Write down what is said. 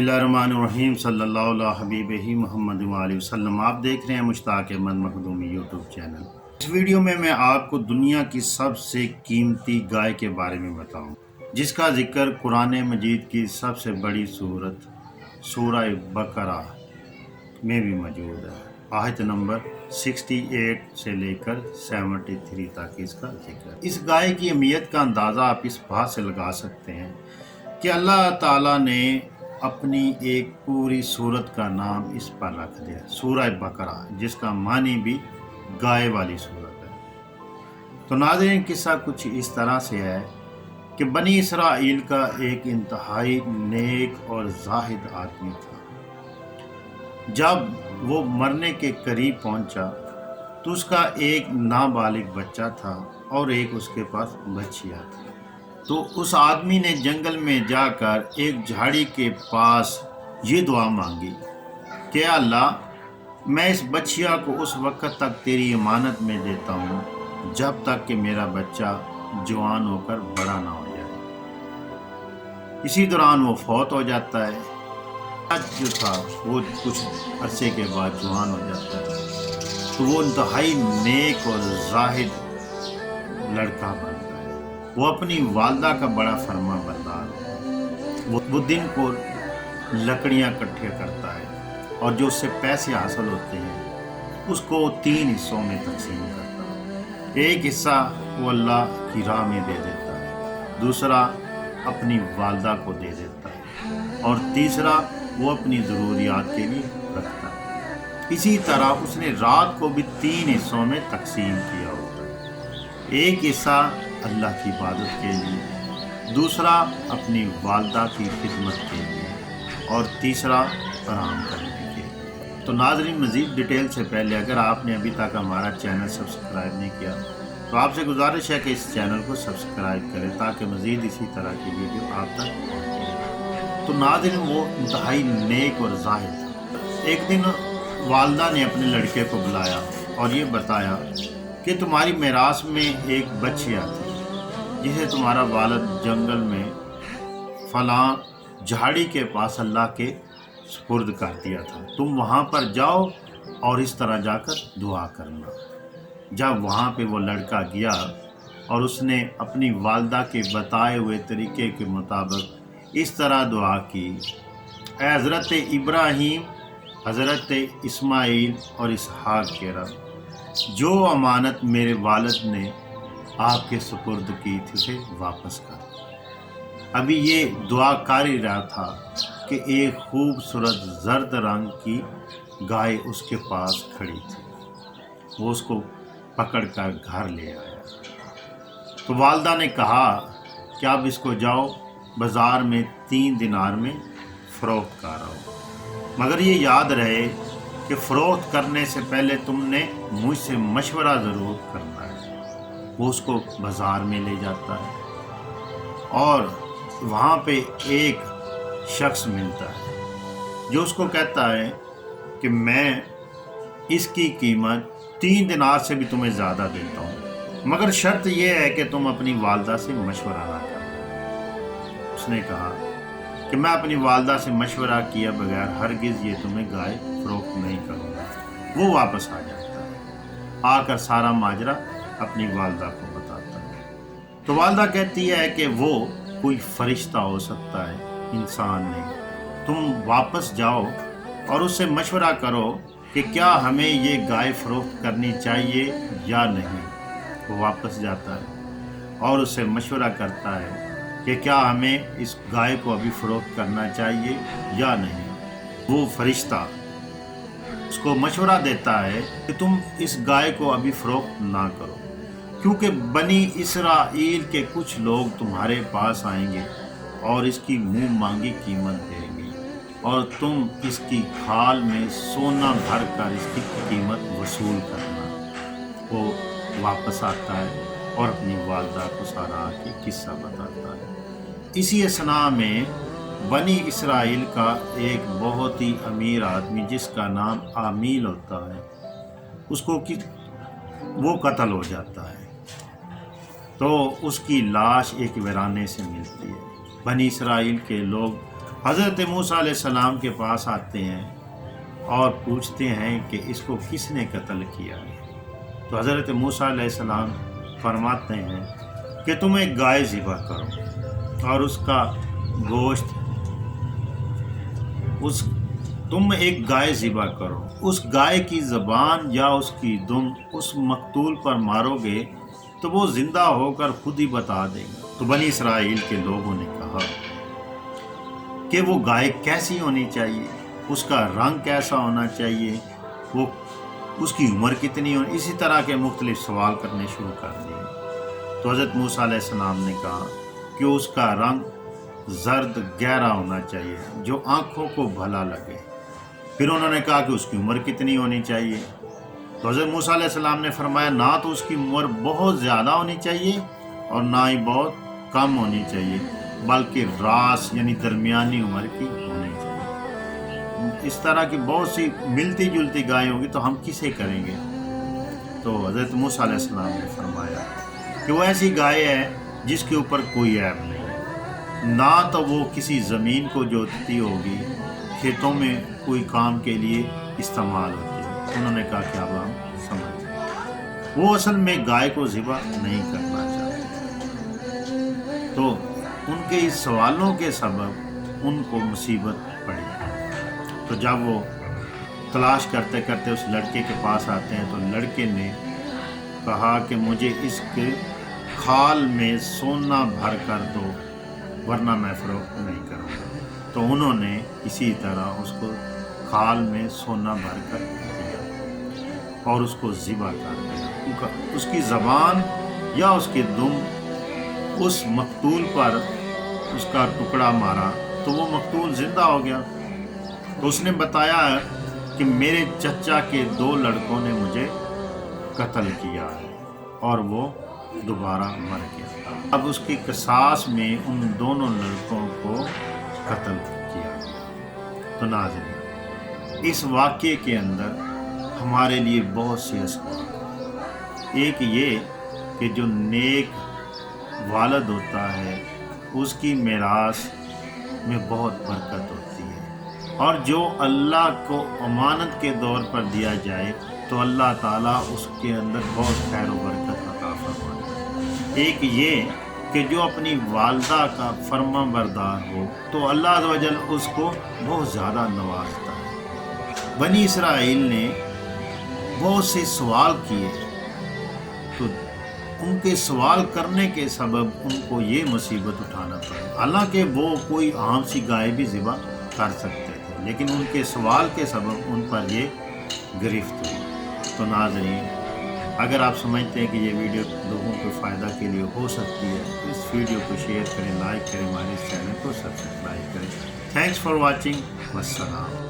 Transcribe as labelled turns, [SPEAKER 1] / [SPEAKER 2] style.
[SPEAKER 1] बिस्मिल्लाहिर्रहमानिर्रहीम सल्लल्लाहु अला हबीबिही मोहम्मद व आलिहि वसल्लम। आप देख रहे हैं मुश्ताक अहमद मखदूमी यूट्यूब चैनल। इस वीडियो में मैं आपको दुनिया की सबसे कीमती गाय के बारे में बताऊं, जिसका जिक्र कुरान मजीद की सबसे बड़ी सूरत सूरह बकरा में भी मौजूद है। आयत नंबर 68 से लेकर 73 तक इसका जिक्र। इस गाय की अहमियत का अंदाज़ा आप इस बात से लगा सकते हैं कि अल्लाह ताला ने अपनी एक पूरी सूरत का नाम इस पर रख दिया, सूरह बकरा, जिसका मानी भी गाय वाली सूरत है। तो नाज़रीन, किस्सा कुछ इस तरह से है कि बनी इसराइल का एक इंतहाई नेक और जाहिद आदमी था। जब वो मरने के करीब पहुंचा तो उसका एक नाबालिग बच्चा था और एक उसके पास बच्चियाँ थी। तो उस आदमी ने जंगल में जाकर एक झाड़ी के पास ये दुआ मांगी कि अल्लाह, मैं इस बच्चिया को उस वक्त तक तेरी इमानत में देता हूँ जब तक कि मेरा बच्चा जवान होकर बड़ा ना हो जाए। इसी दौरान वो फौत हो जाता है। जो था वो कुछ अरसे के बाद जवान हो जाता है। तो वो इंतहाई नेक और जाहिद लड़का बनता है। वो अपनी वालदा का बड़ा फरमा बरदार है। वो दिन को लकड़ियाँ इकट्ठे करता है और जो उससे पैसे हासिल होते हैं उसको 3 हिस्सों में तकसीम करता है। एक हिस्सा वो अल्लाह की राह में दे देता है, दूसरा अपनी वालदा को दे देता है और तीसरा वो अपनी ज़रूरियात के लिए रखता है। इसी तरह उसने रात को भी 3 हिस्सों में तकसीम किया होता है। एक हिस्सा अल्लाह की इबादत के लिए, दूसरा अपनी वालदा की खिदमत के लिए और तीसरा आराम करने के लिए। तो नाज़रीन, मज़ीद डिटेल से पहले अगर आपने अभी तक हमारा चैनल सब्सक्राइब नहीं किया तो आपसे गुजारिश है कि इस चैनल को सब्सक्राइब करें ताकि मज़ीद इसी तरह की वीडियो आप तक पहुँचे। तो नाज़रीन, वो इंतहाई नेक और जाहिद था। एक दिन वालदा ने अपने लड़के को बुलाया और ये बताया कि तुम्हारी मिरास में एक बच्चिया थी जिसे तुम्हारा वालिद जंगल में फलां झाड़ी के पास अल्लाह के सुपुर्द कर दिया था। तुम वहाँ पर जाओ और इस तरह जाकर दुआ करना। जब वहाँ पे वो लड़का गया और उसने अपनी वालदा के बताए हुए तरीके के मुताबिक इस तरह दुआ की, ऐ हज़रत इब्राहीम, हज़रत इस्माइल और इसहाक के रब, जो अमानत मेरे वालिद ने आपके सुपुर्द की थी उसे वापस कर। अभी ये दुआ कर ही रहा था कि एक खूबसूरत जर्द रंग की गाय उसके पास खड़ी थी। वो उसको पकड़कर घर ले आया। तो वालदा ने कहा कि अब इसको जाओ बाज़ार में 3 दिनार में फ़रोख्त करो, मगर ये याद रहे कि फ़रोख्त करने से पहले तुमने मुझसे मशवरा ज़रूर करना है। वो उसको बाज़ार में ले जाता है और वहाँ पे एक शख्स मिलता है जो उसको कहता है कि मैं इसकी कीमत 3 दिनार से भी तुम्हें ज़्यादा देता हूँ, मगर शर्त यह है कि तुम अपनी वालदा से मशवरा ना करना। उसने कहा कि मैं अपनी वालदा से मशवरा किए बगैर हरगिज़ ये तुम्हें गाय फ़रोख्त नहीं करूँगा। वो वापस आ जाता है, आकर सारा माजरा अपनी वालदा को बताता है। तो वालदा कहती है कि वो कोई फरिश्ता हो सकता है, इंसान नहीं। तुम वापस जाओ और उससे मशवरा करो कि क्या हमें ये गाय फ़रोख्त करनी चाहिए या नहीं। वो वापस जाता है और उससे मशवरा करता है कि क्या हमें इस गाय को अभी फ़रोख्त करना चाहिए या नहीं। वो फरिश्ता उसको मशवरा देता है कि तुम इस गाय को अभी फ़रोख्त ना करो, क्योंकि बनी इसराइल के कुछ लोग तुम्हारे पास आएंगे और इसकी मुंह मांगी कीमत देंगे और तुम इसकी खाल में सोना भर कर इसकी कीमत वसूल करना। वो वापस आता है और अपनी वालदा को सारा आके किस्सा बताता है। इसी असना में बनी इसराइल का एक बहुत ही अमीर आदमी जिसका नाम आमील होता है, उसको वो कत्ल हो जाता है। तो उसकी लाश एक वीराने से मिलती है। बनी इसराइल के लोग حضرت موسیٰ علیہ السلام کے پاس آتے ہیں اور پوچھتے ہیں کہ اس کو کس نے قتل کیا ہے۔ تو حضرت موسیٰ علیہ السلام فرماتے ہیں کہ تم ایک گائے ذبح کرو اور اس کا گوشت تم ایک گائے ذبح کرو، اس گائے کی زبان یا اس کی دم اس مقتول پر مارو گے تو وہ زندہ ہو کر خود ہی بتا دے گا۔ تو بنی اسرائیل کے لوگوں نے کہا کہ وہ گائے کیسی ہونی چاہیے، اس کا رنگ کیسا ہونا چاہیے، وہ اس کی عمر کتنی ہونی، اسی طرح کے مختلف سوال کرنے شروع کر دیے۔ تو حضرت موسیٰ علیہ السلام نے کہا کہ اس کا رنگ زرد گہرا ہونا چاہیے جو آنکھوں کو بھلا لگے۔ پھر انہوں نے کہا کہ اس کی عمر کتنی ہونی چاہیے۔ تو حضرت موسیٰ علیہ السلام نے فرمایا نہ تو اس کی عمر بہت زیادہ ہونی چاہیے اور نہ ہی بہت کم ہونی چاہیے، بلکہ راس یعنی درمیانی عمر کی ہونی چاہیے۔ اس طرح کی بہت سی ملتی جلتی گائیں ہوگی تو ہم کسے کریں گے؟ تو حضرت موسیٰ علیہ السلام نے فرمایا کہ وہ ایسی گائے ہے جس کے اوپر کوئی عیب نہیں ہے، نہ تو وہ کسی زمین کو جوتتی ہوگی، کھیتوں میں کوئی کام کے لیے استعمال ہوتی ہے۔ انہوں نے کہا کہ اب ہم سمجھ گئے، وہ اصل میں گائے کو ذبح نہیں کرنا چاہتے۔ تو ان کے اس سوالوں کے سبب ان کو مصیبت پڑی۔ تو جب وہ تلاش کرتے کرتے اس لڑکے کے پاس آتے ہیں تو لڑکے نے کہا کہ مجھے اس کے کھال میں سونا بھر کر دو ورنہ میں فروخت نہیں کروں گا۔ تو انہوں نے اسی طرح اس کو کھال میں سونا بھر کر دیا اور اس کو ذبح کر دیا۔ اس کی زبان یا اس کی دم اس مقتول پر اس کا ٹکڑا مارا تو وہ مقتول زندہ ہو گیا۔ تو اس نے بتایا کہ میرے چچا کے 2 لڑکوں نے مجھے قتل کیا ہے اور وہ دوبارہ مر گیا۔ اب اس کی قصاص میں ان دونوں لڑکوں کو قتل کیا گیا۔ تو ناظرین، اس واقعے کے اندر ہمارے لیے بہت سے اسباب، ایک یہ کہ جو نیک والد ہوتا ہے اس کی میراث میں بہت برکت ہوتی ہے، اور جو اللہ کو امانت کے طور پر دیا جائے تو اللہ تعالیٰ اس کے اندر بہت خیر و برکت عطا فرماتا ہے۔ ایک یہ کہ جو اپنی والدہ کا فرما بردار ہو تو اللہ عز و جل اس کو بہت زیادہ نوازتا ہے۔ بنی اسرائیل نے بہت سے سوال کیے تو ان کے سوال کرنے کے سبب ان کو یہ مصیبت اٹھانا پڑی، حالانکہ وہ کوئی عام سی گائے بھی ذبح کر سکتے تھے، لیکن ان کے سوال کے سبب ان پر یہ گرفت ہوئی۔ تو ناظرین، اگر آپ سمجھتے ہیں کہ یہ ویڈیو لوگوں کو فائدہ کے لیے ہو سکتی ہے تو اس ویڈیو کو شیئر کریں، لائک کریں، ہمارے اس چینل کو سبسکرائب کریں۔ تھینکس فار واچنگ، والسلام۔